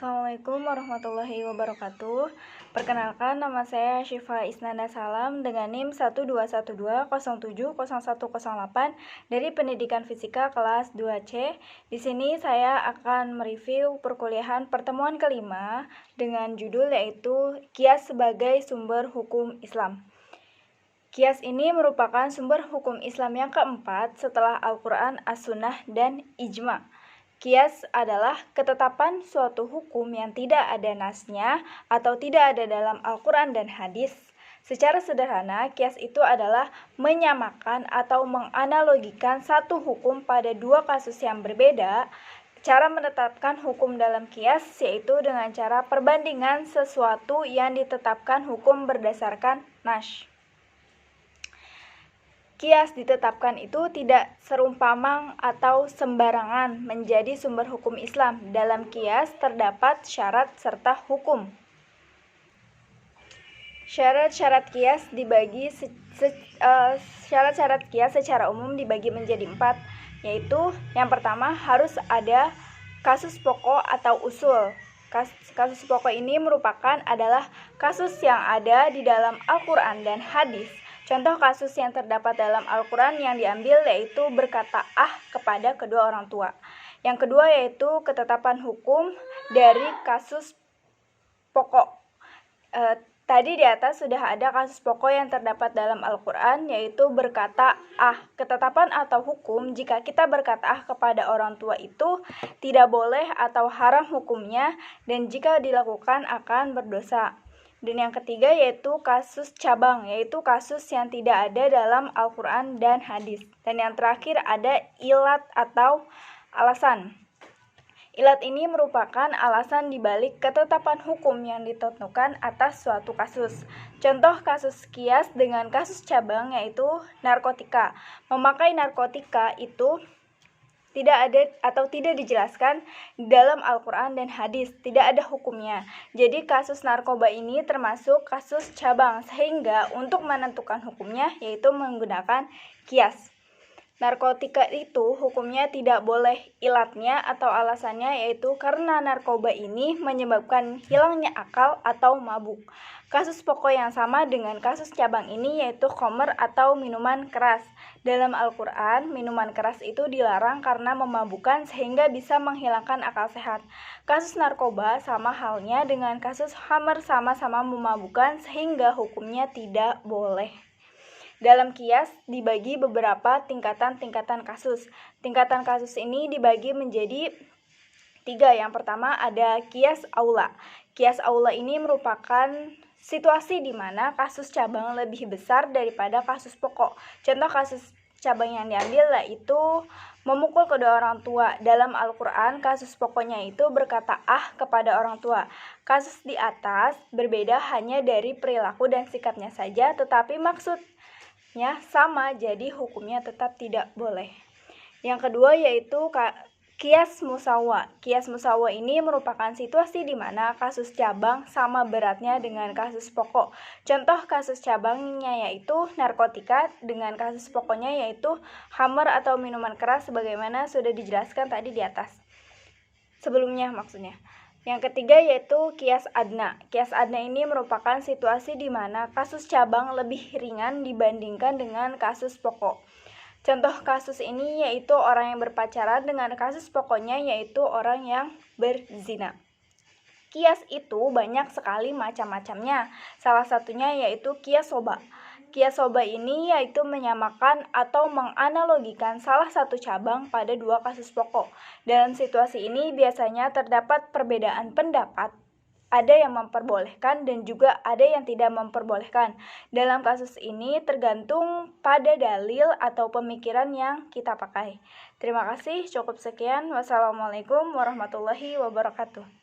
Assalamualaikum warahmatullahi wabarakatuh. Perkenalkan, nama saya Syifa Isnanda Salam dengan NIM 12120700108 dari Pendidikan Fisika kelas 2C. Di sini saya akan mereview perkuliahan pertemuan kelima dengan judul yaitu Qiyas sebagai sumber hukum Islam. Qiyas ini merupakan sumber hukum Islam yang keempat setelah Al-Quran, As-Sunnah, dan Ijma'. Qiyas adalah ketetapan suatu hukum yang tidak ada nasnya atau tidak ada dalam Al-Quran dan hadis. Secara sederhana, qiyas itu adalah menyamakan atau menganalogikan satu hukum pada dua kasus yang berbeda. Cara menetapkan hukum dalam qiyas yaitu dengan cara perbandingan sesuatu yang ditetapkan hukum berdasarkan nas. Qiyas ditetapkan itu tidak serumpamang atau sembarangan menjadi sumber hukum Islam. Dalam qiyas terdapat syarat serta hukum. Syarat-syarat qiyas secara umum dibagi menjadi 4, yaitu yang pertama harus ada kasus pokok atau usul. Kasus pokok ini adalah kasus yang ada di dalam Al-Quran dan hadis. Contoh kasus yang terdapat dalam Al-Quran yang diambil yaitu berkata kepada kedua orang tua. Yang kedua yaitu ketetapan hukum dari kasus pokok. Tadi di atas sudah ada kasus pokok yang terdapat dalam Al-Quran yaitu berkata ketetapan atau hukum jika kita berkata kepada orang tua itu tidak boleh atau haram hukumnya dan jika dilakukan akan berdosa. Dan yang ketiga yaitu kasus cabang, yaitu kasus yang tidak ada dalam Al-Quran dan hadis. Dan yang terakhir ada ilat atau alasan. Ilat ini merupakan alasan dibalik ketetapan hukum yang ditentukan atas suatu kasus. Contoh kasus qiyas dengan kasus cabang yaitu narkotika. Memakai narkotika itu tidak ada atau tidak dijelaskan di dalam Al-Quran dan hadis, tidak ada hukumnya. Jadi kasus narkoba ini termasuk kasus cabang, sehingga untuk menentukan hukumnya yaitu menggunakan qiyas. Narkotika itu hukumnya tidak boleh ilatnya atau alasannya yaitu karena narkoba ini menyebabkan hilangnya akal atau mabuk. Kasus pokok yang sama dengan kasus cabang ini yaitu khamr atau minuman keras. Dalam Al-Quran, minuman keras itu dilarang karena memabukkan sehingga bisa menghilangkan akal sehat. Kasus narkoba sama halnya dengan kasus khamr, sama-sama memabukkan sehingga hukumnya tidak boleh. Dalam qiyas dibagi beberapa tingkatan-tingkatan kasus. Tingkatan kasus ini dibagi menjadi 3. Yang pertama ada qiyas aula. Qiyas aula ini merupakan situasi di mana kasus cabang lebih besar daripada kasus pokok. Contoh kasus cabang yang diambil yaitu memukul kedua orang tua. Dalam Al-Quran, kasus pokoknya itu berkata kepada orang tua. Kasus di atas berbeda hanya dari perilaku dan sikapnya saja, tetapi maksudnya sama, jadi hukumnya tetap tidak boleh. Yang kedua yaitu qiyas musawa. Qiyas musawa ini merupakan situasi di mana kasus cabang sama beratnya dengan kasus pokok. Contoh kasus cabangnya yaitu narkotika dengan kasus pokoknya yaitu khamr atau minuman keras sebagaimana sudah dijelaskan tadi di atas. Sebelumnya maksudnya. Yang ketiga yaitu qiyas adna. Qiyas adna ini merupakan situasi di mana kasus cabang lebih ringan dibandingkan dengan kasus pokok. Contoh kasus ini yaitu orang yang berpacaran dengan kasus pokoknya yaitu orang yang berzina. Qiyas itu banyak sekali macam-macamnya. Salah satunya yaitu qiyas soba. Qiyas soba ini yaitu menyamakan atau menganalogikan salah satu cabang pada dua kasus pokok. Dalam situasi ini biasanya terdapat perbedaan pendapat. Ada yang memperbolehkan dan juga ada yang tidak memperbolehkan. Dalam kasus ini tergantung pada dalil atau pemikiran yang kita pakai. Terima kasih, cukup sekian. Wassalamualaikum warahmatullahi wabarakatuh.